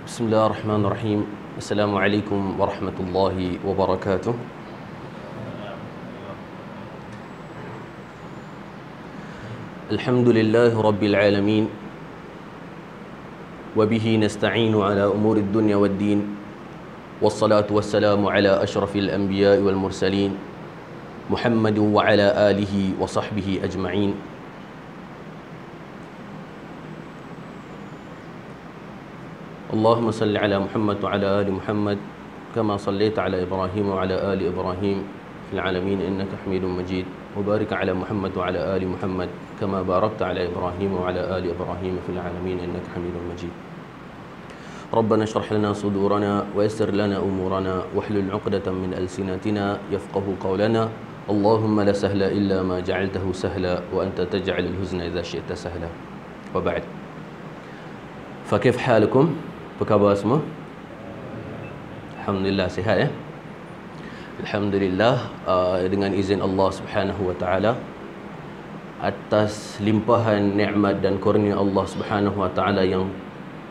Bismillahirrahmanirrahim. Assalamualaikum warahmatullahi wabarakatuh. Alhamdulillahi rabbil alamin. Wa bihi nasta'inu ala umuri dunya waddin. Wassalatu wassalamu ala ashrafil anbiya'i wal mursalin, Muhammadin wa ala alihi wa sahbihi ajma'in. Allahumma salli ala Muhammad wa ala ali Muhammad kama sallaita ala Ibrahim wa ala ali Ibrahim fil alamin innaka Hamidum Majid. Wa barik ala Muhammad wa ala ali Muhammad kama barakta ala Ibrahim wa ala ali Ibrahim fil alamin innaka Hamidum Majid. Rabbana shrah lana sudurana wa yassir lana umurana wahlul 'uqdatam min alsinatina yafqahu qawlana. Allahumma la sahla illa ma ja'altahu sahla wa anta taj'alul huzna idza syi'ta sahla. Wa ba'd. Fa kayf halukum? Apa khabar semua? Alhamdulillah sihat ya. Alhamdulillah, dengan izin Allah Subhanahu wa taala, atas limpahan nikmat dan kurnia Allah Subhanahu wa taala yang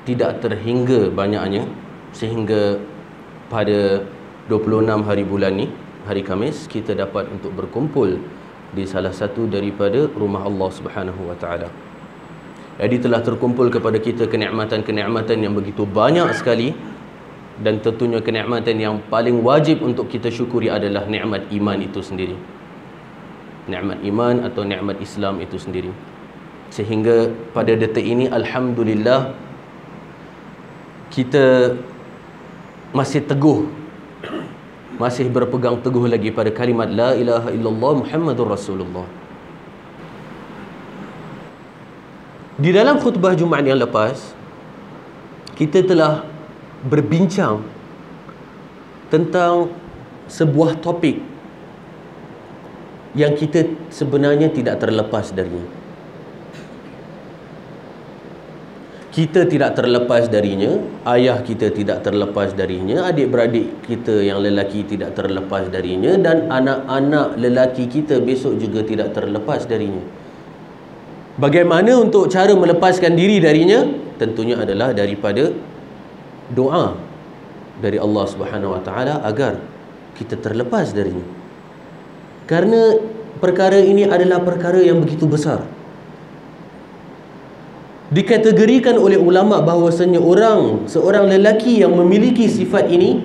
tidak terhingga banyaknya, sehingga pada 26 hari bulan ni, hari Khamis, kita dapat untuk berkumpul di salah satu daripada rumah Allah Subhanahu wa taala. Jadi telah terkumpul kepada kita kenikmatan-kenikmatan yang begitu banyak sekali, dan tentunya kenikmatan yang paling wajib untuk kita syukuri adalah nikmat iman itu sendiri. Nikmat iman atau nikmat Islam itu sendiri. Sehingga pada detik ini alhamdulillah kita masih teguh, masih berpegang teguh lagi pada kalimat la ilaha illallah Muhammadur Rasulullah. Di dalam khutbah Jumaat yang lepas, kita telah berbincang tentang sebuah topik yang kita sebenarnya tidak terlepas darinya. Kita tidak terlepas darinya, ayah kita tidak terlepas darinya, adik-beradik kita yang lelaki tidak terlepas darinya, dan anak-anak lelaki kita besok juga tidak terlepas darinya. Bagaimana untuk cara melepaskan diri darinya? Tentunya adalah daripada doa dari Allah Subhanahu wa taala agar kita terlepas darinya. Kerana perkara ini adalah perkara yang begitu besar. Dikategorikan oleh ulama bahawasanya seorang lelaki yang memiliki sifat ini,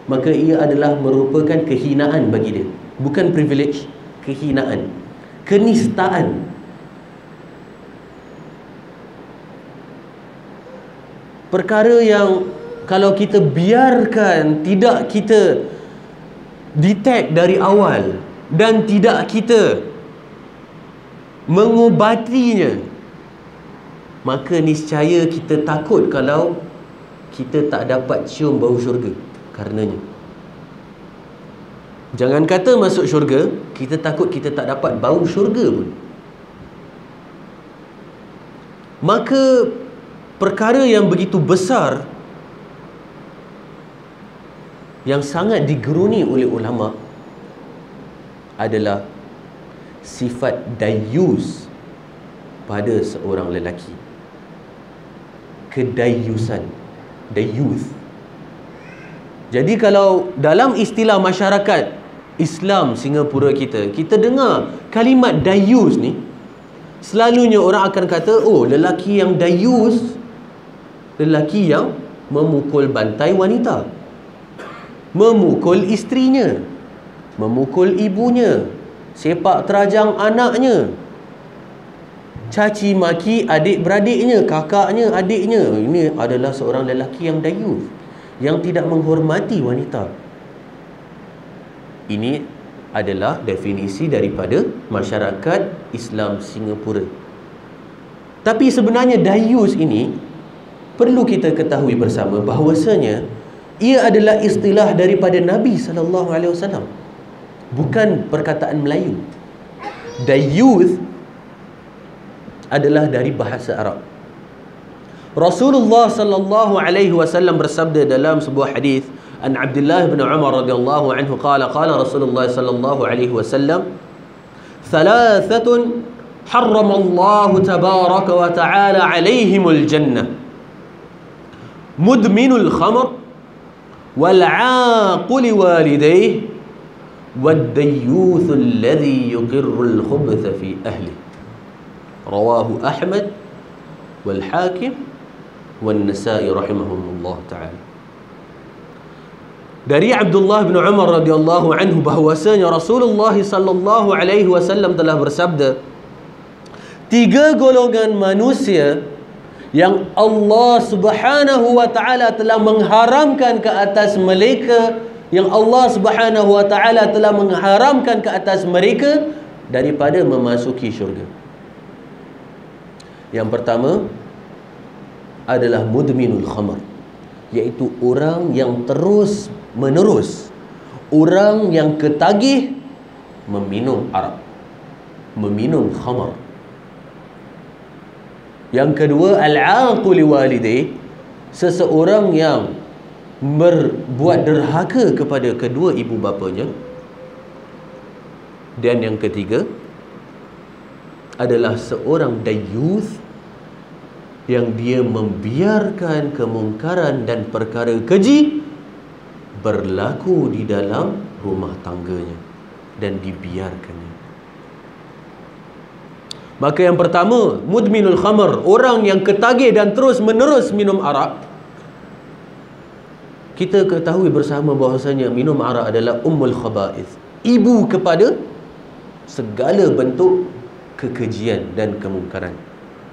maka ia adalah merupakan kehinaan bagi dia. Bukan privilege, kehinaan, kenistaan. Perkara yang kalau kita biarkan, tidak kita detect dari awal dan tidak kita mengubatinya, maka niscaya kita takut kalau kita tak dapat cium bau syurga karenanya. Jangan kata masuk syurga, kita takut kita tak dapat bau syurga pun. Maka perkara yang begitu besar yang sangat digeruni oleh ulama adalah sifat dayus pada seorang lelaki. Kedayusan, dayuth. Jadi kalau dalam istilah masyarakat Islam Singapura kita dengar kalimat dayus ni, selalunya orang akan kata, oh, lelaki yang dayus, lelaki yang memukul bantai wanita, memukul isterinya, memukul ibunya, sepak terajang anaknya, caci maki adik-beradiknya, kakaknya, adiknya. Ini adalah seorang lelaki yang dayus, yang tidak menghormati wanita. Ini adalah definisi daripada masyarakat Islam Singapura. Tapi sebenarnya dayus ini perlu kita ketahui bersama bahawasanya ia adalah istilah daripada Nabi SAW, bukan perkataan Melayu. Dayuth adalah dari bahasa Arab. Rasulullah SAW bersabda dalam sebuah hadis, an Abdullah bin Umar radhiyallahu anhu qala Rasulullah sallallahu alaihi wasallam, thalathatun harrama Allah tabaraka wa ta'ala alaihimul jannah, mudminul khamr wal 'aquli walidayhi wad dayyuth alladhi yuqirru al-khubuth fi ahli. Rawahu Ahmad wal Hakim wan Nasa'i rahimahumullah ta'ala. Dari Abdullah bin Umar radhiyallahu anhu bahwasanya Rasulullah sallallahu alaihi wasallam telah bersabda, 3 golongan manusia yang Allah Subhanahu wa taala telah mengharamkan ke atas mereka, yang Allah Subhanahu wa taala telah mengharamkan ke atas mereka daripada memasuki syurga. Yang pertama adalah mudminul khamr, iaitu orang yang terus menerus, orang yang ketagih meminum arak, meminum khamar. Yang kedua, al-aqul walidayh, seseorang yang berbuat derhaka kepada kedua ibu bapanya. Dan yang ketiga adalah seorang dayyuth, yang dia membiarkan kemungkaran dan perkara keji berlaku di dalam rumah tangganya dan dibiarkannya. Maka yang pertama, mudminul khamr, orang yang ketagih dan terus menerus minum arak. Kita ketahui bersama bahawasanya minum arak adalah ummul khaba'ith, ibu kepada segala bentuk kekejian dan kemungkaran.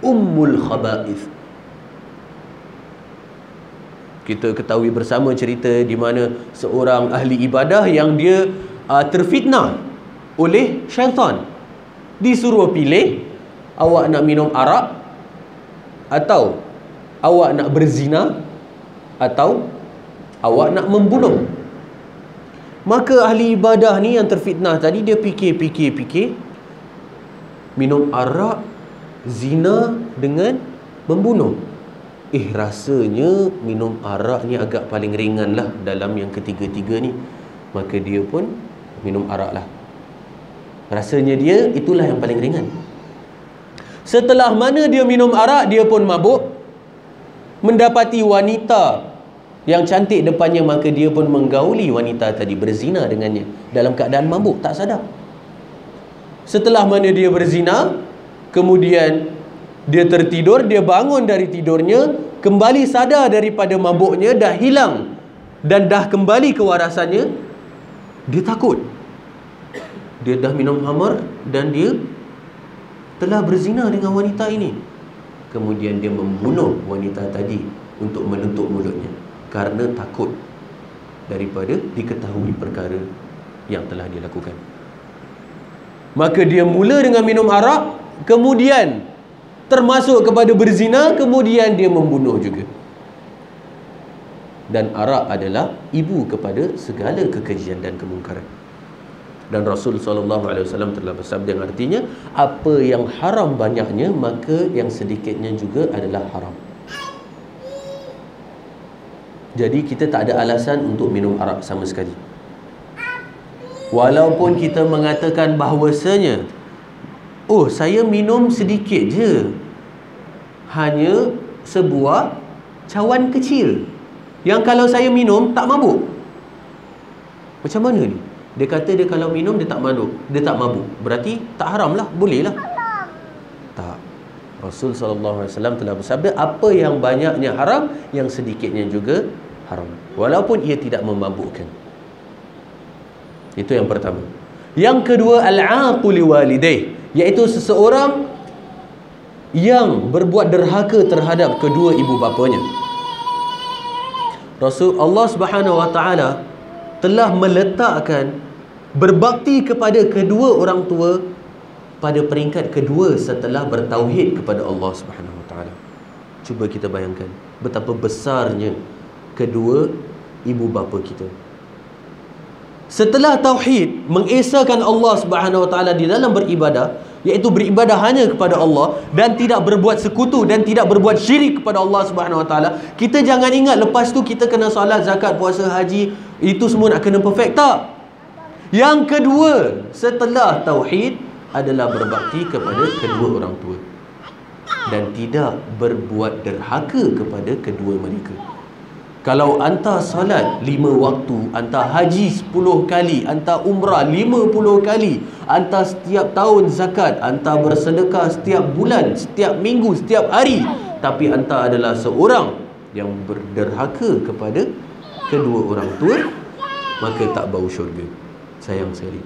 Ummul khaba'ith. Kita ketahui bersama cerita di mana seorang ahli ibadah yang dia terfitnah oleh syaitan. Disuruh pilih, awak nak minum arak, atau awak nak berzina, atau awak nak membunuh. Maka ahli ibadah ni yang terfitnah tadi, dia fikir, minum arak, zina dengan membunuh. Rasanya minum arak ni agak paling ringan lah dalam yang ketiga-tiga ni. Maka dia pun minum arak lah. Rasanya dia itulah yang paling ringan. Setelah mana dia minum arak, dia pun mabuk, mendapati wanita yang cantik depannya, maka dia pun menggauli wanita tadi, berzina dengannya dalam keadaan mabuk, tak sadar. Setelah mana dia berzina, kemudian dia tertidur, dia bangun dari tidurnya, kembali sadar daripada mabuknya, dah hilang dan dah kembali kewarasannya. Dia takut, dia dah minum khamar dan dia telah berzina dengan wanita ini. Kemudian dia membunuh wanita tadi untuk menutup mulutnya, karena takut daripada diketahui perkara yang telah dia lakukan. Maka dia mula dengan minum arak, kemudian termasuk kepada berzina, kemudian dia membunuh juga. Dan arak adalah ibu kepada segala kekejian dan kemungkaran. Dan Rasul SAW telah bersabda yang artinya, apa yang haram banyaknya, maka yang sedikitnya juga adalah haram. Jadi kita tak ada alasan untuk minum arak sama sekali. Walaupun kita mengatakan bahawasanya, oh, saya minum sedikit je, hanya sebuah cawan kecil yang kalau saya minum tak mabuk. Macam mana ni? Dia kata dia kalau minum dia tak mabuk. Berarti tak haram lah, boleh lah. Tak. Rasul SAW telah bersabda, apa yang banyaknya haram, yang sedikitnya juga haram, walaupun ia tidak memabukkan. Itu yang pertama. Yang kedua, al-aqul walidayh, iaitu seseorang yang berbuat derhaka terhadap kedua ibu bapanya. Allah Subhanahu wa taala telah meletakkan berbakti kepada kedua orang tua pada peringkat kedua setelah bertauhid kepada Allah Subhanahu wa taala. Cuba kita bayangkan betapa besarnya kedua ibu bapa kita. Setelah tauhid, mengesahkan Allah Subhanahu wa taala di dalam beribadah, iaitu beribadah hanya kepada Allah dan tidak berbuat sekutu dan tidak berbuat syirik kepada Allah Subhanahu wa taala. Kita jangan ingat lepas tu kita kena solat, zakat, puasa, haji, itu semua nak kena perfect, tak. Yang kedua setelah tauhid adalah berbakti kepada kedua orang tua dan tidak berbuat derhaka kepada kedua mereka. Kalau anta salat 5 waktu, anta haji 10 kali, anta umrah 50 kali, anta setiap tahun zakat, anta bersedekah setiap bulan, setiap minggu, setiap hari, tapi anta adalah seorang yang berderhaka kepada kedua orang tua, maka tak bau syurga. Sayang sekali.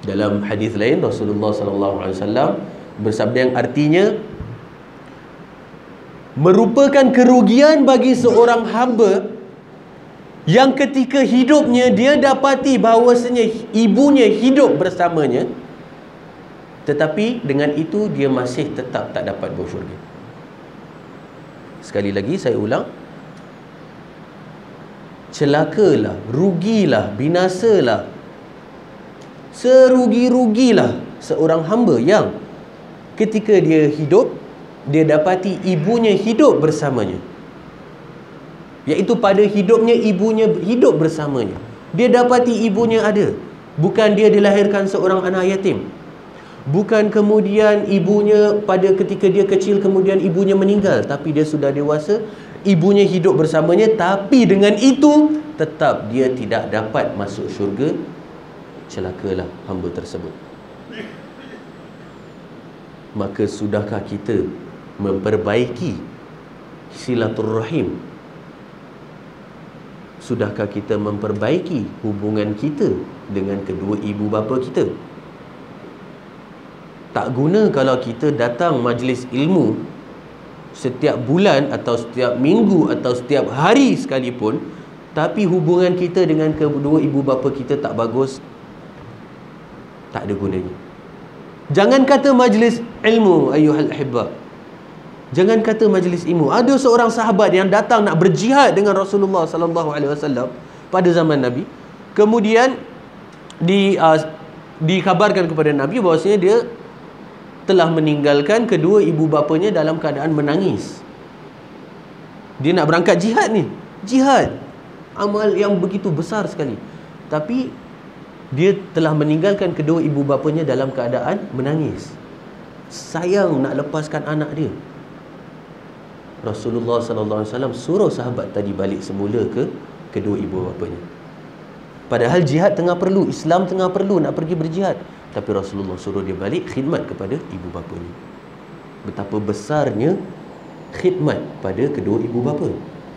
Dalam hadis lain Rasulullah sallallahu alaihi wasallam bersabda yang artinya, merupakan kerugian bagi seorang hamba yang ketika hidupnya dia dapati bahawasanya ibunya hidup bersamanya, tetapi dengan itu dia masih tetap tak dapat bau syurga. Sekali lagi saya ulang, celakalah, rugilah, binasalah, serugi-rugilah seorang hamba yang ketika dia hidup, dia dapati ibunya hidup bersamanya, iaitu pada hidupnya ibunya hidup bersamanya. Dia dapati ibunya ada, bukan dia dilahirkan seorang anak yatim, bukan kemudian ibunya pada ketika dia kecil kemudian ibunya meninggal, tapi dia sudah dewasa, ibunya hidup bersamanya, tapi dengan itu tetap dia tidak dapat masuk syurga. Celakalah hamba tersebut. Maka sudahkah kita memperbaiki silaturrahim? Sudahkah kita memperbaiki hubungan kita dengan kedua ibu bapa kita? Tak guna kalau kita datang majlis ilmu setiap bulan atau setiap minggu atau setiap hari sekalipun, tapi hubungan kita dengan kedua ibu bapa kita tak bagus, tak ada gunanya. Jangan kata majlis ilmu, ayyuhal ahibba, jangan kata majlis ilmu. Ada seorang sahabat yang datang nak berjihad dengan Rasulullah sallallahu alaihi wasallam pada zaman Nabi. Kemudian dikabarkan kepada Nabi bahawasanya dia telah meninggalkan kedua ibu bapanya dalam keadaan menangis. Dia nak berangkat jihad ni. Jihad, amal yang begitu besar sekali, tapi dia telah meninggalkan kedua ibu bapanya dalam keadaan menangis. Sayang nak lepaskan anak dia. Rasulullah sallallahu alaihi wasallam suruh sahabat tadi balik semula ke kedua ibu bapanya. Padahal jihad tengah perlu, Islam tengah perlu nak pergi berjihad, tapi Rasulullah suruh dia balik khidmat kepada ibu bapanya. Betapa besarnya khidmat pada kedua ibu bapa,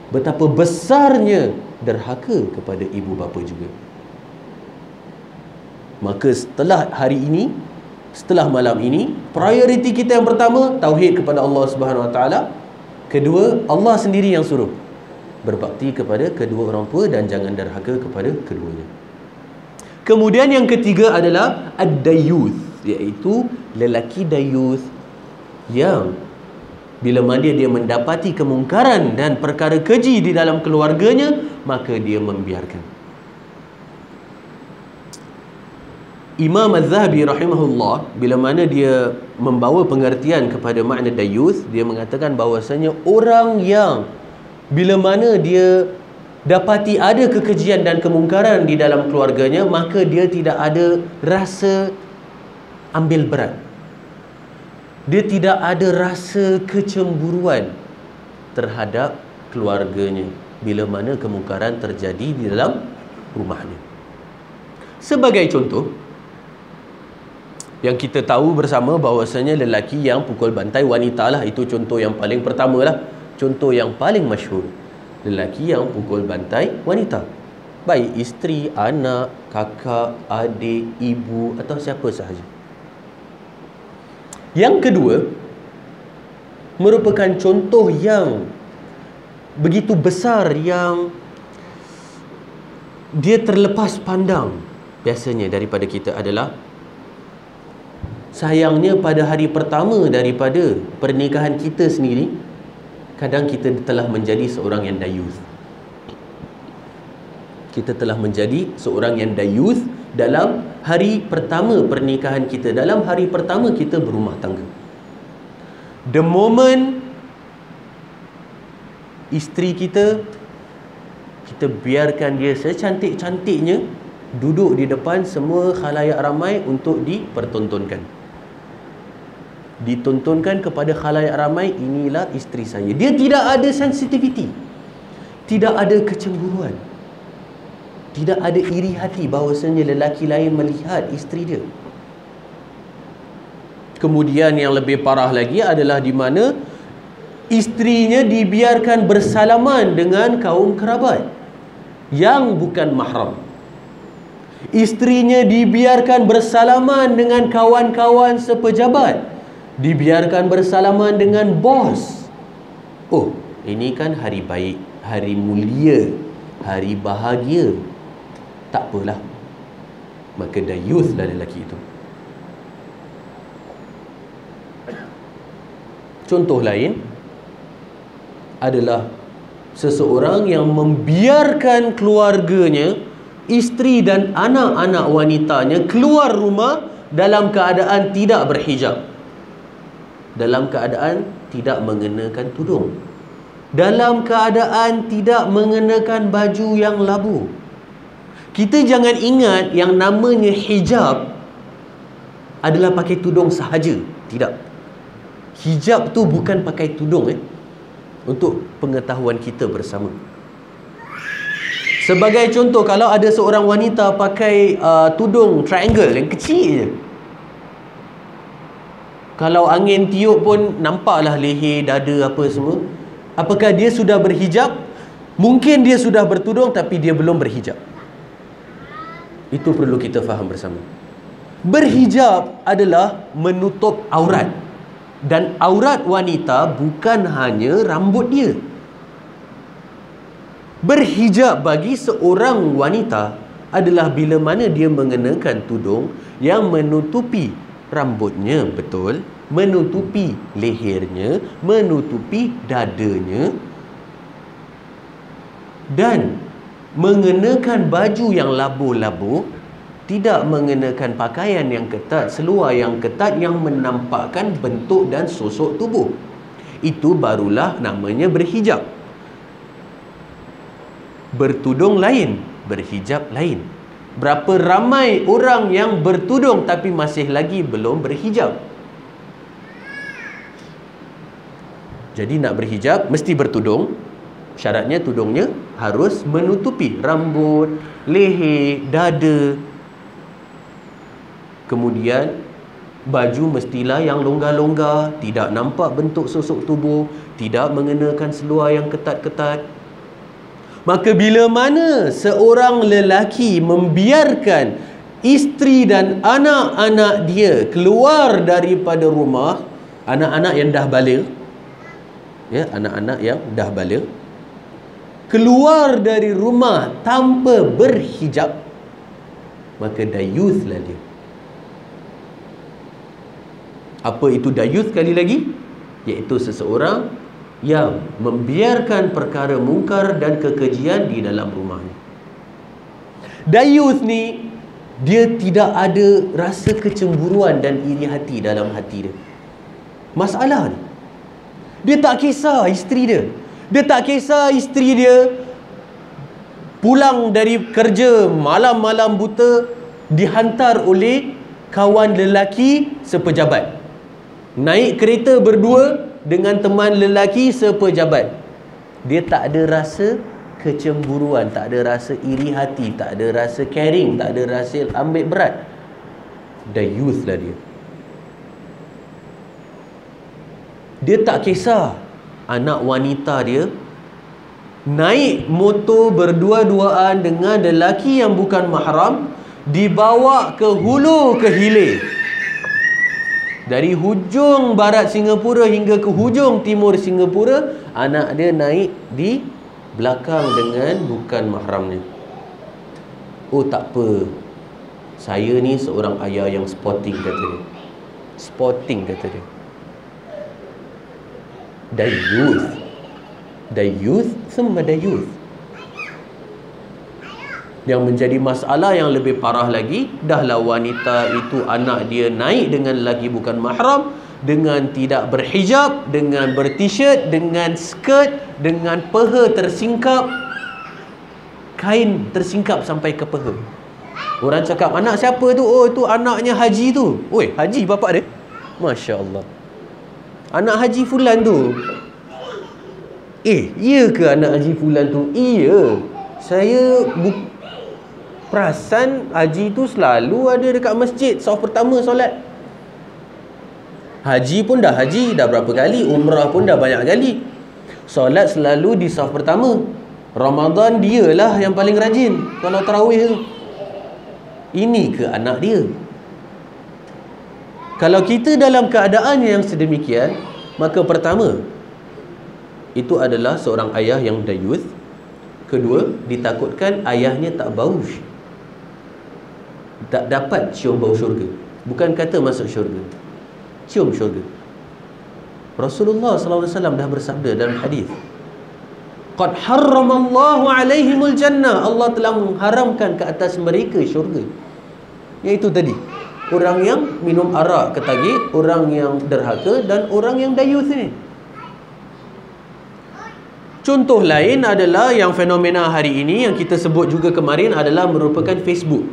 betapa besarnya derhaka kepada ibu bapa juga. Maka setelah hari ini, setelah malam ini, prioriti kita yang pertama tauhid kepada Allah Subhanahu Wa Taala. Kedua, Allah sendiri yang suruh berbakti kepada kedua orang tua dan jangan derhaka kepada keduanya. Kemudian yang ketiga adalah ad-dayuth, iaitu lelaki dayuth yang bila mana dia mendapati kemungkaran dan perkara keji di dalam keluarganya, maka dia membiarkan. Imam Az-Zahabi rahimahullah, bila mana dia membawa pengertian kepada makna dayuth, dia mengatakan bahawasanya orang yang bila mana dia dapati ada kekejian dan kemungkaran di dalam keluarganya, maka dia tidak ada rasa ambil berat, dia tidak ada rasa kecemburuan terhadap keluarganya bila mana kemungkaran terjadi di dalam rumahnya. Sebagai contoh, yang kita tahu bersama bahawasanya lelaki yang pukul bantai wanita lah, itu contoh yang paling pertama lah, contoh yang paling masyhur. Lelaki yang pukul bantai wanita, baik isteri, anak, kakak, adik, ibu atau siapa sahaja. Yang kedua, merupakan contoh yang begitu besar yang dia terlepas pandang biasanya daripada kita adalah, sayangnya pada hari pertama daripada pernikahan kita sendiri, kadang kita telah menjadi seorang yang dayuth. Kita telah menjadi seorang yang dayuth dalam hari pertama pernikahan kita, dalam hari pertama kita berumah tangga. The moment isteri kita biarkan dia secantik-cantiknya duduk di depan semua khalayak ramai untuk dipertontonkan, ditontonkan kepada khalayak ramai, inilah isteri saya. Dia tidak ada sensitivity, tidak ada kecemburuan, tidak ada iri hati bahawasanya lelaki lain melihat isteri dia. Kemudian yang lebih parah lagi adalah di mana isterinya dibiarkan bersalaman dengan kaum kerabat yang bukan mahram. Isterinya dibiarkan bersalaman dengan kawan-kawan sepejabat, dibiarkan bersalaman dengan bos. Oh, ini kan hari baik, hari mulia, hari bahagia. Tak apalah, maka dayuth lah lelaki itu. Contoh lain adalah seseorang yang membiarkan keluarganya, isteri dan anak-anak wanitanya keluar rumah dalam keadaan tidak berhijab, dalam keadaan tidak mengenakan tudung, dalam keadaan tidak mengenakan baju yang labu. Kita jangan ingat yang namanya hijab adalah pakai tudung sahaja. Tidak. Hijab tu bukan pakai tudung. Untuk pengetahuan kita bersama. Sebagai contoh, kalau ada seorang wanita pakai tudung triangle yang kecil je, kalau angin tiup pun nampaklah leher, dada apa semua. Apakah dia sudah berhijab? Mungkin dia sudah bertudung tapi dia belum berhijab. Itu perlu kita faham bersama. Berhijab adalah menutup aurat. Dan aurat wanita bukan hanya rambut dia. Berhijab bagi seorang wanita adalah bila mana dia mengenakan tudung yang menutupi rambutnya, betul, menutupi lehernya, menutupi dadanya, dan mengenakan baju yang labu-labu, tidak mengenakan pakaian yang ketat, seluar yang ketat yang menampakkan bentuk dan sosok tubuh. Itu barulah namanya berhijab. Bertudung lain, berhijab lain. Berapa ramai orang yang bertudung tapi masih lagi belum berhijab. Jadi nak berhijab mesti bertudung. Syaratnya tudungnya harus menutupi rambut, leher, dada. Kemudian baju mestilah yang longgar-longgar, tidak nampak bentuk sosok tubuh, tidak mengenakan seluar yang ketat-ketat. Maka bila mana seorang lelaki membiarkan isteri dan anak-anak dia keluar daripada rumah, anak-anak yang dah baligh, ya, anak-anak yang dah baligh, keluar dari rumah tanpa berhijab, maka dayuth lah dia. Apa itu dayuth sekali lagi? Iaitu seseorang yang membiarkan perkara mungkar dan kekejian di dalam rumahnya. Dayuth ni, dia tidak ada rasa kecemburuan dan iri hati dalam hati dia. Masalah ni, dia tak kisah isteri dia. Dia tak kisah isteri dia pulang dari kerja malam-malam buta, dihantar oleh kawan lelaki sepejabat, naik kereta berdua dengan teman lelaki sepejabat. Dia tak ada rasa kecemburuan, tak ada rasa iri hati, tak ada rasa caring, tak ada rasa ambil berat. Dayuth lah dia. Dia tak kisah anak wanita dia naik motor berdua-duaan dengan lelaki yang bukan mahram, dibawa ke hulu ke hilir, dari hujung barat Singapura hingga ke hujung timur Singapura. Anak dia naik di belakang dengan bukan mahramnya. Oh tak apa, saya ni seorang ayah yang sporting, kata dia. Sporting, kata dia. Dayuth. Dayuth semua dayuth. Yang menjadi masalah yang lebih parah lagi, dahlah wanita itu anak dia naik dengan lelaki bukan mahram, dengan tidak berhijab, dengan ber-t-shirt, dengan skirt, dengan peha tersingkap, kain tersingkap sampai ke peha. Orang cakap, anak siapa tu? Oh, tu anaknya haji tu. Oi, haji bapak dia? Masya Allah. Anak haji fulan tu. Ya ke anak Haji Fulan tu? Iya. Saya perasan Haji tu selalu ada dekat masjid saf pertama solat. Haji pun dah haji dah berapa kali, umrah pun dah banyak kali. Solat selalu di saf pertama. Ramadan dialah yang paling rajin kalau tarawih tu. Ini ke anak dia? Kalau kita dalam keadaan yang sedemikian, maka pertama, itu adalah seorang ayah yang dayuth. Kedua, ditakutkan ayahnya tak bau, tak dapat cium bau syurga. Bukan kata masuk syurga, cium syurga. Rasulullah SAW dah bersabda dalam hadis, qad harramallahu alaihimul jannah, Allah telah mengharamkan ke atas mereka syurga. Iaitu tadi, orang yang minum arak ketagih, orang yang derhaka, dan orang yang dayuth ni. Contoh lain adalah yang fenomena hari ini yang kita sebut juga kemarin adalah merupakan Facebook,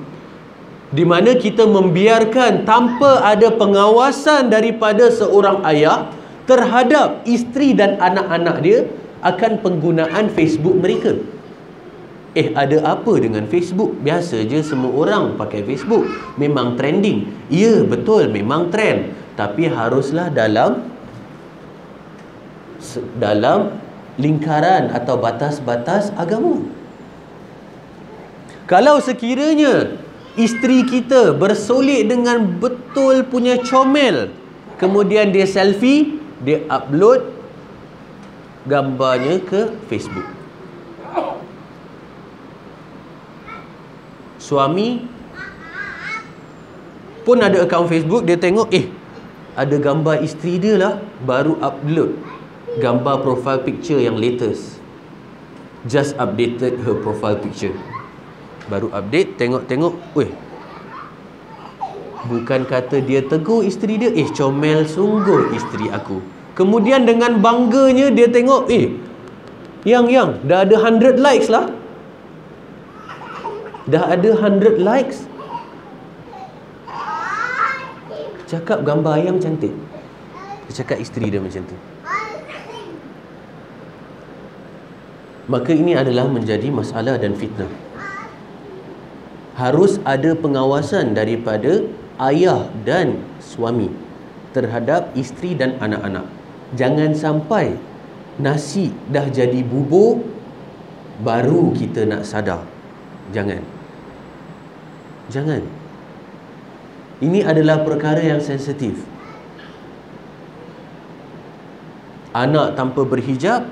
di mana kita membiarkan tanpa ada pengawasan daripada seorang ayah terhadap isteri dan anak-anak dia akan penggunaan Facebook mereka. Ada apa dengan Facebook? Biasa je semua orang pakai Facebook. Memang trending. Ya, betul, memang trend. Tapi haruslah dalam lingkaran atau batas-batas agama. Kalau sekiranya isteri kita bersolek dengan betul punya comel, kemudian dia selfie, dia upload gambarnya ke Facebook. Suami pun ada akaun Facebook, dia tengok ada gambar isteri dia lah, baru upload gambar profile picture yang latest. Just updated her profile picture. Baru update, tengok-tengok, bukan kata dia tegur isteri dia, comel sungguh isteri aku. Kemudian dengan bangganya dia tengok, yang dah ada 100 likes lah. Dah ada 100 likes. Cakap gambar ayam cantik, dia cakap isteri dia macam tu. Maka ini adalah menjadi masalah dan fitnah. Harus ada pengawasan daripada ayah dan suami terhadap isteri dan anak-anak. Jangan sampai nasi dah jadi bubur baru kita nak sadar. Jangan. Ini adalah perkara yang sensitif. Anak tanpa berhijab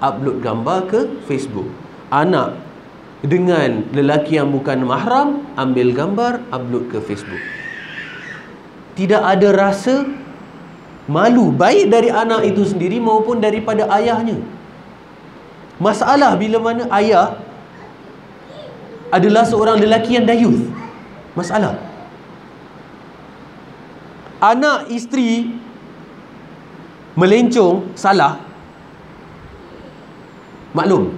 upload gambar ke Facebook. Anak dengan lelaki yang bukan mahram ambil gambar upload ke Facebook. Tidak ada rasa malu, baik dari anak itu sendiri maupun daripada ayahnya. Masalah bila mana ayah adalah seorang lelaki yang dayuth. Masalah. Anak isteri melencong, salah, maklum.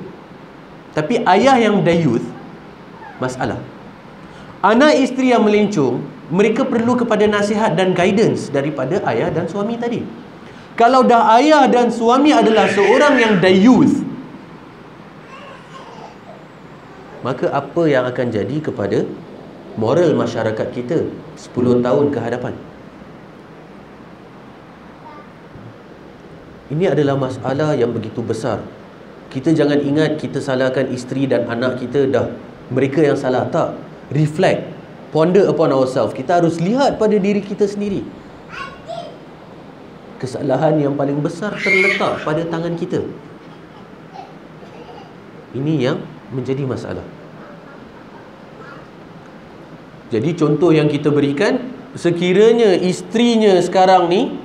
Tapi ayah yang dayuth, masalah. Anak isteri yang melencong, mereka perlu kepada nasihat dan guidance daripada ayah dan suami tadi. Kalau dah ayah dan suami adalah seorang yang dayuth, maka apa yang akan jadi kepada moral masyarakat kita 10 tahun ke hadapan? Ini adalah masalah yang begitu besar. Kita jangan ingat kita salahkan isteri dan anak kita, dah mereka yang salah. Tak. Reflect, ponder upon ourselves. Kita harus lihat pada diri kita sendiri. Kesalahan yang paling besar terletak pada tangan kita. Ini yang menjadi masalah. Jadi contoh yang kita berikan, sekiranya isterinya sekarang ni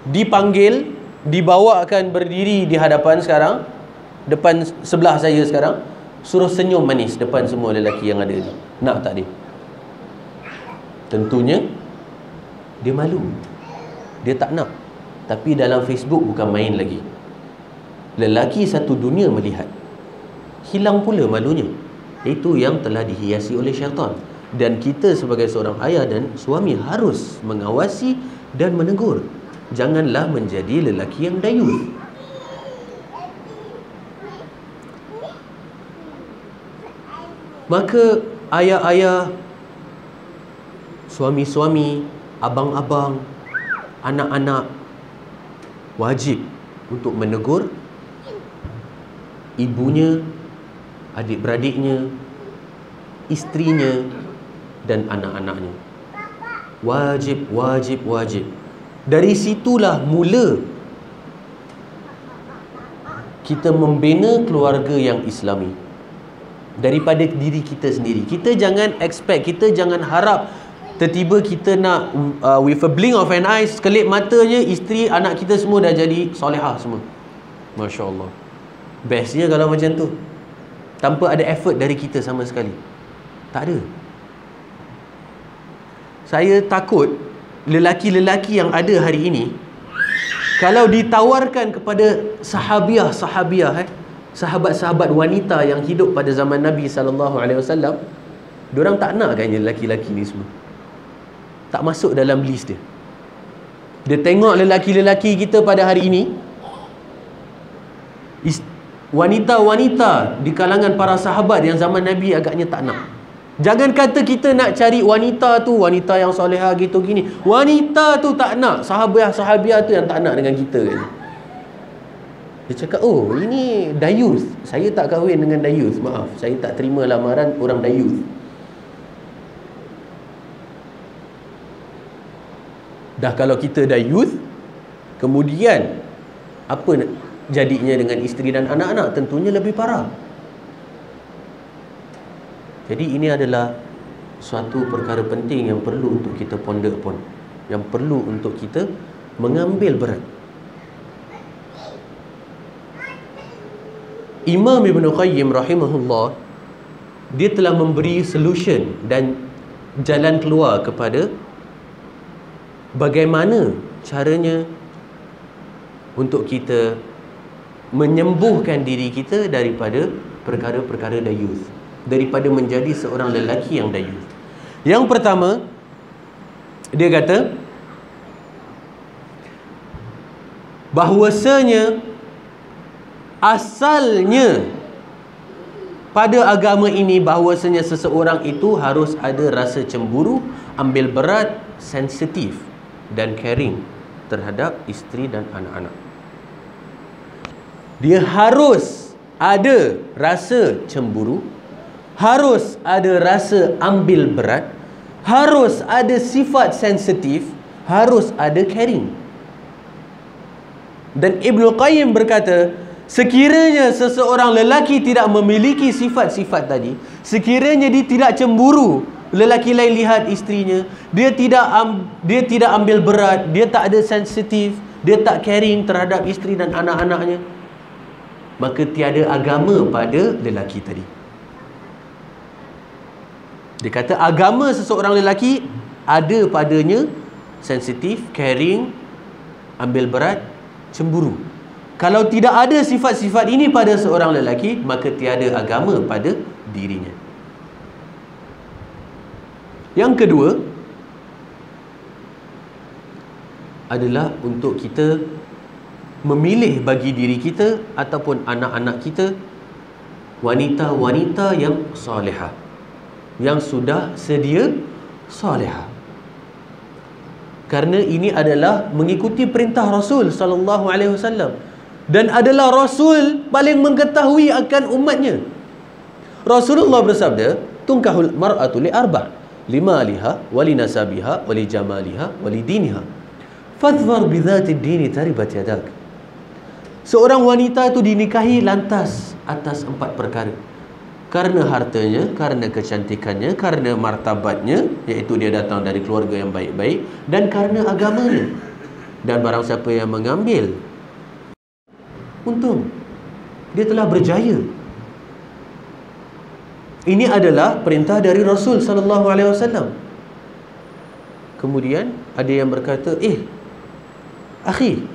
dipanggil, dibawakan berdiri di hadapan sekarang, depan sebelah saya sekarang, suruh senyum manis depan semua lelaki yang ada ni, nak tak dia? Tentunya dia malu, dia tak nak. Tapi dalam Facebook bukan main lagi. Lelaki satu dunia melihat, hilang pula malunya. Itu yang telah dihiasi oleh syaitan. Dan kita sebagai seorang ayah dan suami harus mengawasi dan menegur. Janganlah menjadi lelaki yang dayuth. Maka ayah-ayah, suami-suami, abang-abang, anak-anak wajib untuk menegur ibunya, adik-beradiknya, isterinya dan anak-anaknya. Wajib, wajib, wajib. Dari situlah mula kita membina keluarga yang Islami daripada diri kita sendiri. Kita jangan expect, kita jangan harap tiba-tiba kita nak with a blink of an eye, sekelip matanya, isteri, anak kita semua dah jadi solehah semua. Masya Allah. Bestnya kalau macam tu, tanpa ada effort dari kita sama sekali. Tak ada. Saya takut lelaki-lelaki yang ada hari ini, kalau ditawarkan kepada sahabiah-sahabiah, sahabat-sahabat wanita yang hidup pada zaman Nabi SAW, diorang tak nak kan lelaki-lelaki ni semua. Tak masuk dalam list dia. Dia tengok lelaki-lelaki kita pada hari ini, wanita-wanita di kalangan para sahabat yang zaman Nabi agaknya tak nak. Jangan kata kita nak cari wanita tu, wanita yang solehah gitu gini. Wanita tu tak nak. Sahabiah-sahabiah tu yang tak nak dengan kita kan. Dia cakap, oh ini dayus. Saya tak kahwin dengan dayus. Maaf, saya tak terima lamaran orang dayus. Dah kalau kita dayus, kemudian apa jadinya dengan isteri dan anak-anak? Tentunya lebih parah. Jadi ini adalah suatu perkara penting yang perlu untuk kita ponder pun, yang perlu untuk kita mengambil berat. Imam Ibn Qayyim rahimahullah, dia telah memberi solution dan jalan keluar kepada bagaimana caranya untuk kita menyembuhkan diri kita daripada perkara-perkara dayus, daripada menjadi seorang lelaki yang dayus. Yang pertama, dia kata bahwasanya asalnya pada agama ini bahwasanya seseorang itu harus ada rasa cemburu, ambil berat, sensitif dan caring terhadap isteri dan anak-anak. Dia harus ada rasa cemburu, harus ada rasa ambil berat, harus ada sifat sensitif, harus ada caring. Dan Ibnu Qayyim berkata, sekiranya seseorang lelaki tidak memiliki sifat-sifat tadi, sekiranya dia tidak cemburu, lelaki lain lihat isterinya, dia tidak ambil berat, dia tak ada sensitif, dia tak caring terhadap isteri dan anak-anaknya, maka tiada agama pada lelaki tadi. Dia kata agama seseorang lelaki ada padanya sensitif, caring, ambil berat, cemburu. Kalau tidak ada sifat-sifat ini pada seorang lelaki, maka tiada agama pada dirinya. Yang kedua adalah untuk kita memilih bagi diri kita ataupun anak-anak kita wanita-wanita yang solehah, yang sudah sedia solehah. Karena ini adalah mengikuti perintah Rasul sallallahu alaihi wasallam, dan adalah Rasul paling mengetahui akan umatnya. Rasulullah bersabda, tunkahul mar'atu li arba', limaliha wali nasabiha wali jamaliha wali diniha, fadhfar bidzati dini taribat yadak. Seorang wanita itu dinikahi lantas atas 4 perkara. Karena hartanya, karena kecantikannya, karena martabatnya, iaitu dia datang dari keluarga yang baik-baik, dan karena agamanya. Dan barang siapa yang mengambil, untung, dia telah berjaya. Ini adalah perintah dari Rasul sallallahu alaihi wasallam. Kemudian ada yang berkata, akhi,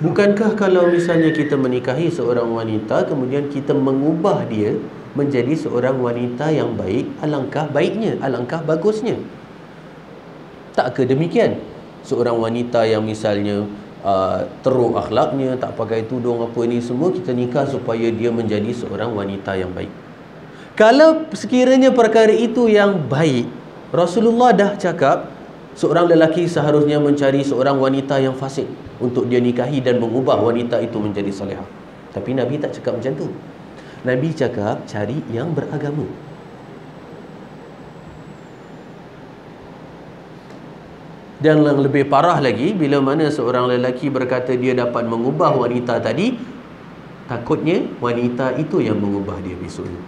bukankah kalau misalnya kita menikahi seorang wanita, kemudian kita mengubah dia menjadi seorang wanita yang baik, alangkah baiknya, alangkah bagusnya. Tak ke demikian? Seorang wanita yang misalnya teruk akhlaknya, tak pakai tudung apa ni semua, kita nikah supaya dia menjadi seorang wanita yang baik. Kalau sekiranya perkara itu yang baik, Rasulullah dah cakap seorang lelaki seharusnya mencari seorang wanita yang fasik untuk dia nikahi dan mengubah wanita itu menjadi salihah. Tapi Nabi tak cakap macam tu. Nabi cakap cari yang beragama. Dan yang lebih parah lagi, bila mana seorang lelaki berkata dia dapat mengubah wanita tadi, takutnya wanita itu yang mengubah dia besoknya.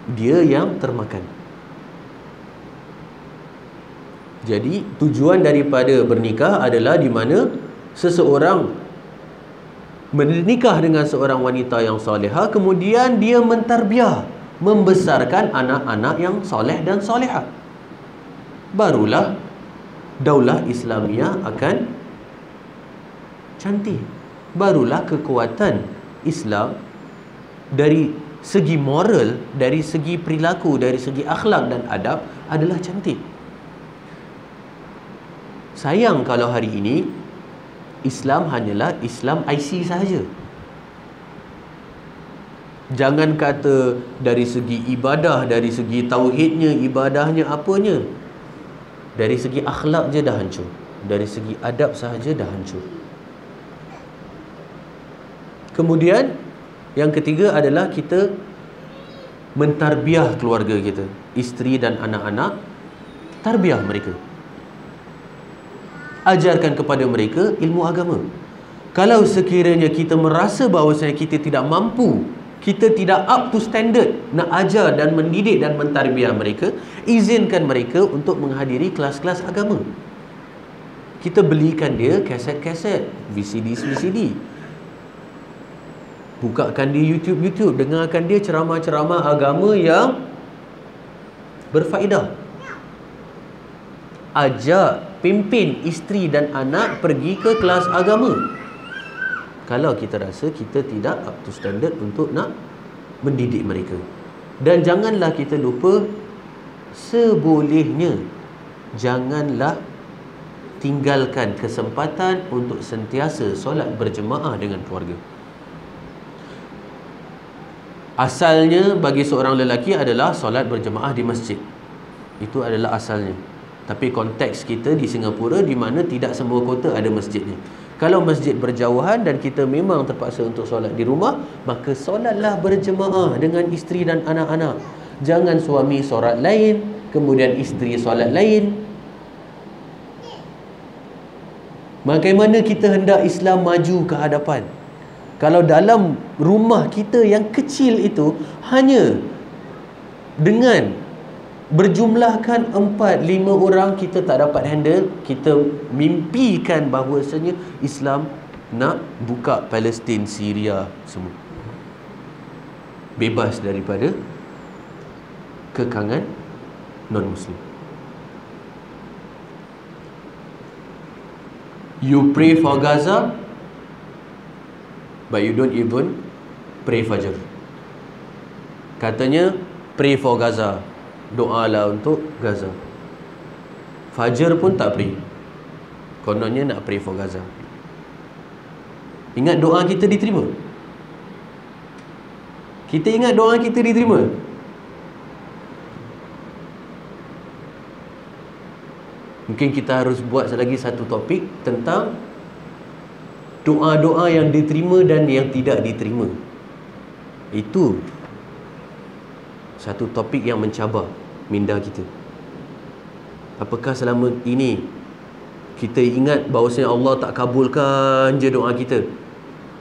Dia yang termakan. Jadi tujuan daripada bernikah adalah di mana seseorang menikah dengan seorang wanita yang solehah, kemudian dia mentarbiah, membesarkan anak-anak yang soleh dan solehah. Barulah daulah Islamiah akan cantik. Barulah kekuatan Islam dari segi moral, dari segi perilaku, dari segi akhlak dan adab adalah cantik. Sayang kalau hari ini Islam hanyalah Islam IC sahaja. Jangan kata dari segi ibadah, dari segi tauhidnya, ibadahnya, apanya. Dari segi akhlak je dah hancur. Dari segi adab sahaja dah hancur. Kemudian yang ketiga adalah kita mentarbiah keluarga kita, isteri dan anak-anak. Tarbiah mereka, ajarkan kepada mereka ilmu agama. Kalau sekiranya kita merasa bahawasanya kita tidak mampu, kita tidak up to standard nak ajar dan mendidik dan mentarbiah mereka, izinkan mereka untuk menghadiri kelas-kelas agama. Kita belikan dia kaset-kaset, VCD. Bukakan dia YouTube, dengarkan dia ceramah-ceramah agama yang berfaedah. Ajak, pimpin isteri dan anak pergi ke kelas agama. Kalau kita rasa kita tidak up to standard untuk nak mendidik mereka. Dan janganlah kita lupa, sebolehnya janganlah tinggalkan kesempatan untuk sentiasa solat berjemaah dengan keluarga. Asalnya bagi seorang lelaki adalah solat berjemaah di masjid. Itu adalah asalnya. Tapi konteks kita di Singapura di mana tidak semua kota ada masjidnya. Kalau masjid berjauhan dan kita memang terpaksa untuk solat di rumah, maka solatlah berjemaah dengan isteri dan anak-anak. Jangan suami solat lain, kemudian isteri solat lain. Bagaimana kita hendak Islam maju ke hadapan kalau dalam rumah kita yang kecil itu hanya dengan berjumlahkan 4-5 orang kita tak dapat handle? Kita mimpikan bahawasanya Islam nak buka Palestin, Syria semua bebas daripada kekangan non-Muslim. You pray for Gaza, but you don't even pray Fajr. Katanya pray for Gaza, doalah untuk Gaza. Fajr pun tak pray, kononnya nak pray for Gaza. Ingat doa kita diterima? Kita ingat doa kita diterima? Mungkin kita harus buat lagi satu topik tentang doa-doa yang diterima dan yang tidak diterima. Itu satu topik yang mencabar minda kita. Apakah selama ini kita ingat bahawasanya Allah tak kabulkan je doa kita?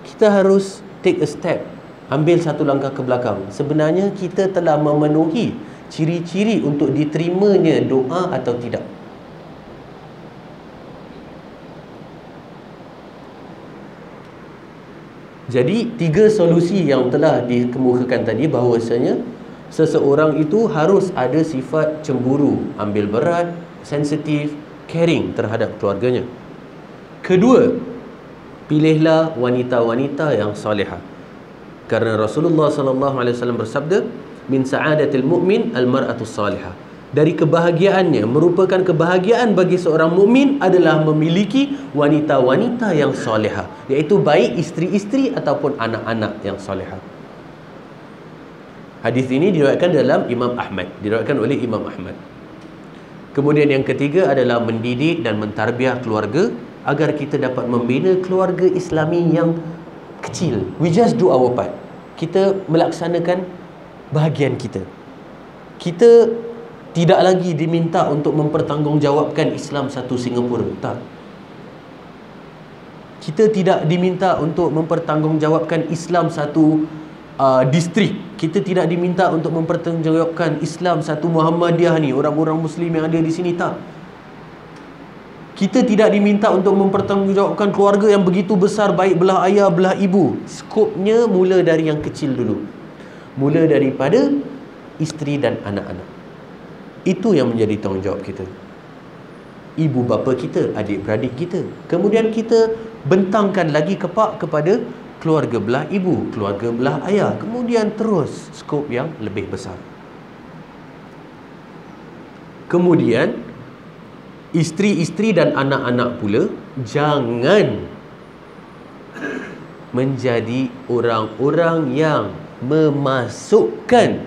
Kita harus take a step, ambil satu langkah ke belakang. Sebenarnya kita telah memenuhi ciri-ciri untuk diterimanya doa atau tidak. Jadi 3 solusi yang telah dikemukakan tadi bahawasanya seseorang itu harus ada sifat cemburu, ambil berat, sensitif, caring terhadap keluarganya. Kedua, pilihlah wanita-wanita yang salihah. Kerana Rasulullah SAW bersabda, min sa'adatil mu'min al-mar'atus salihah. Dari kebahagiaannya, merupakan kebahagiaan bagi seorang mukmin adalah memiliki wanita-wanita yang solehah, iaitu baik isteri-isteri ataupun anak-anak yang solehah. Hadis ini diriwayatkan dalam diriwayatkan oleh Imam Ahmad. Kemudian yang ketiga adalah mendidik dan mentarbiah keluarga agar kita dapat membina keluarga Islami yang kecil. We just do our part. Kita melaksanakan bahagian kita. Kita tidak lagi diminta untuk mempertanggungjawabkan Islam satu Singapura. Tak. Kita tidak diminta untuk mempertanggungjawabkan Islam satu distrik. Kita tidak diminta untuk mempertanggungjawabkan Islam satu Muhammadiyah ni, orang-orang Muslim yang ada di sini. Tak. Kita tidak diminta untuk mempertanggungjawabkan keluarga yang begitu besar, baik belah ayah, belah ibu. Skopnya mula dari yang kecil dulu. Mula daripada isteri dan anak-anak. Itu yang menjadi tanggungjawab kita. Ibu bapa kita, adik-beradik kita. Kemudian kita bentangkan lagi kepak kepada keluarga belah ibu, keluarga belah ayah. Kemudian terus skop yang lebih besar. Kemudian isteri-isteri dan anak-anak pula jangan menjadi orang-orang yang memasukkan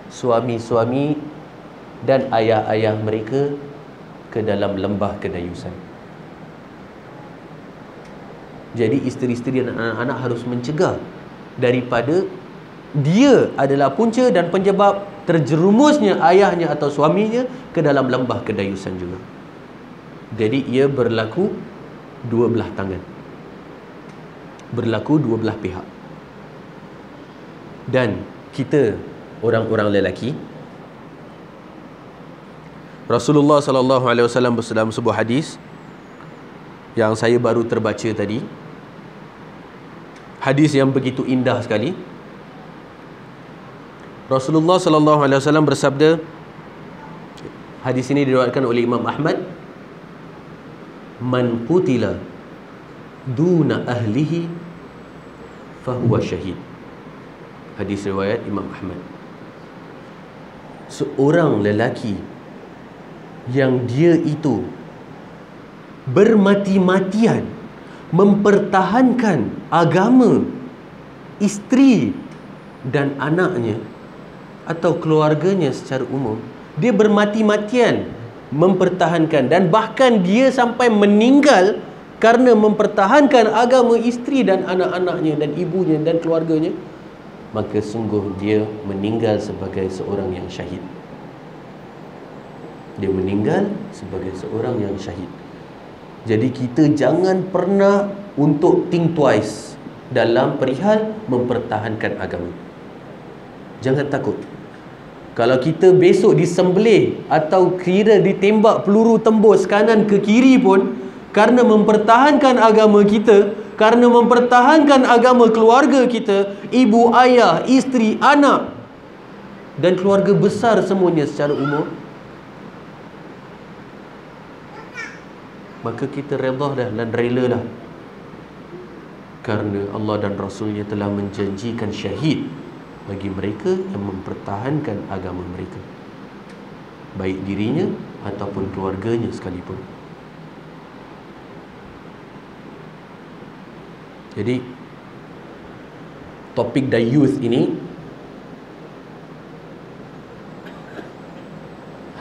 suami-suami dan ayah-ayah mereka ke dalam lembah kedayusan. Jadi isteri-isteri dan anak-anak harus mencegah daripada dia adalah punca dan penyebab terjerumusnya ayahnya atau suaminya ke dalam lembah kedayusan juga. Jadi ia berlaku dua belah tangan. Berlaku dua belah pihak. Dan kita orang-orang lelaki, Rasulullah sallallahu alaihi wasallam dalam sebuah hadis yang saya baru terbaca tadi, hadis yang begitu indah sekali. Rasulullah sallallahu alaihi wasallam bersabda, hadis ini diriwayatkan oleh Imam Ahmad, man qutila duna ahlihi fahuwa syahid. Hadis riwayat Imam Ahmad. Seorang lelaki yang dia itu bermati-matian mempertahankan agama isteri dan anaknya atau keluarganya secara umum, dia bermati-matian mempertahankan, dan bahkan dia sampai meninggal karena mempertahankan agama isteri dan anak-anaknya dan ibunya dan keluarganya, maka sungguh dia meninggal sebagai seorang yang syahid. Dia meninggal sebagai seorang yang syahid. Jadi kita jangan pernah untuk think twice dalam perihal mempertahankan agama. Jangan takut. Kalau kita besok disembelih atau kira ditembak peluru tembus kanan ke kiri pun, karena mempertahankan agama kita, karena mempertahankan agama keluarga kita, ibu, ayah, isteri, anak dan keluarga besar semuanya secara umum, maka kita redha dah dan rela dah, kerana Allah dan Rasulnya telah menjanjikan syahid bagi mereka yang mempertahankan agama mereka, baik dirinya ataupun keluarganya sekalipun. Jadi topik dayuth ini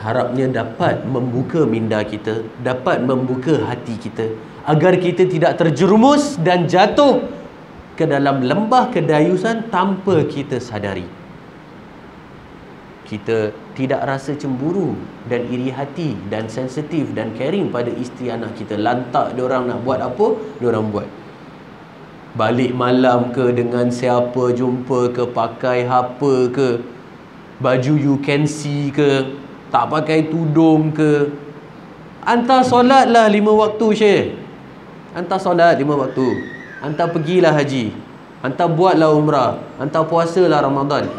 harapnya dapat membuka minda kita, dapat membuka hati kita, agar kita tidak terjerumus dan jatuh ke dalam lembah kedayusan tanpa kita sadari. Kita tidak rasa cemburu dan iri hati dan sensitif dan caring pada isteri anak kita. Lantak diorang nak buat apa, diorang buat. Balik malam ke, dengan siapa jumpa ke, pakai apa ke, baju you can see ke, tak pakai tudung ke. Hantar solatlah 5 waktu, Syekh. Hantar solat 5 waktu. Hantar pergilah haji. Hantar buatlah umrah. Hantar puasalah Ramadan.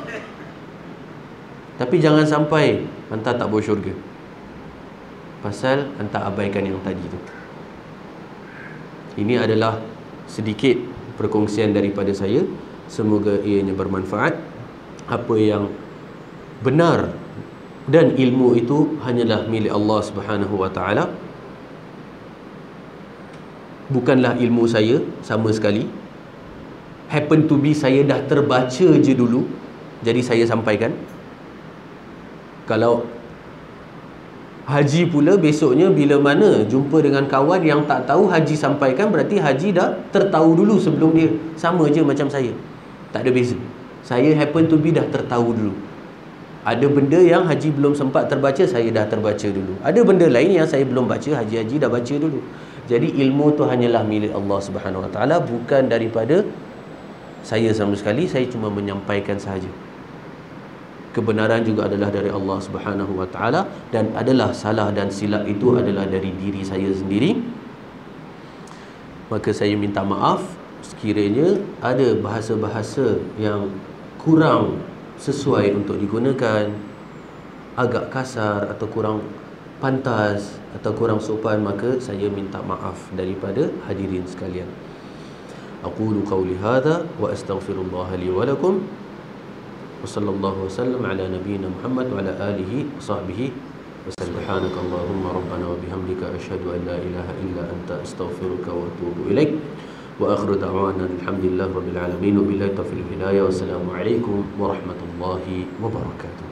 Tapi jangan sampai hantar tak boleh syurga. Pasal hantar abaikan yang tadi tu. Ini adalah sedikit perkongsian daripada saya. Semoga ianya bermanfaat. Apa yang benar dan ilmu itu hanyalah milik Allah Subhanahu wa taala. Bukanlah ilmu saya sama sekali. Happen to be saya dah terbaca je dulu jadi saya sampaikan. Kalau haji pula besoknya bila mana jumpa dengan kawan yang tak tahu, haji sampaikan, berarti haji dah tertahu dulu sebelum dia. Sama je macam saya, tak ada beza. Saya happen to be dah tertahu dulu. Ada benda yang haji belum sempat terbaca, saya dah terbaca dulu. Ada benda lain yang saya belum baca, haji dah baca dulu. Jadi ilmu tu hanyalah milik Allah Subhanahu Wa Taala, bukan daripada saya sama sekali. Saya cuma menyampaikan sahaja. Kebenaran juga adalah dari Allah Subhanahu Wa Taala, dan adalah salah dan silap itu adalah dari diri saya sendiri. Maka saya minta maaf sekiranya ada bahasa-bahasa yang kurang sesuai untuk digunakan, agak kasar atau kurang pantas atau kurang sopan, maka saya minta maaf daripada hadirin sekalian. Aqulu qawli hadha wa astaghfirullah li wa lakum. وصلى الله وسلم على نبينا محمد وعلى آله وصحبه وسلم. سبحانك اللهم ربنا وبحمدك أشهد أن لا إله إلا أنت أستغفرك وأتوب إليك وآخر دعوانا الحمد لله رب العالمين وبالله التوفيق والهداية والسلام عليكم ورحمة الله وبركاته.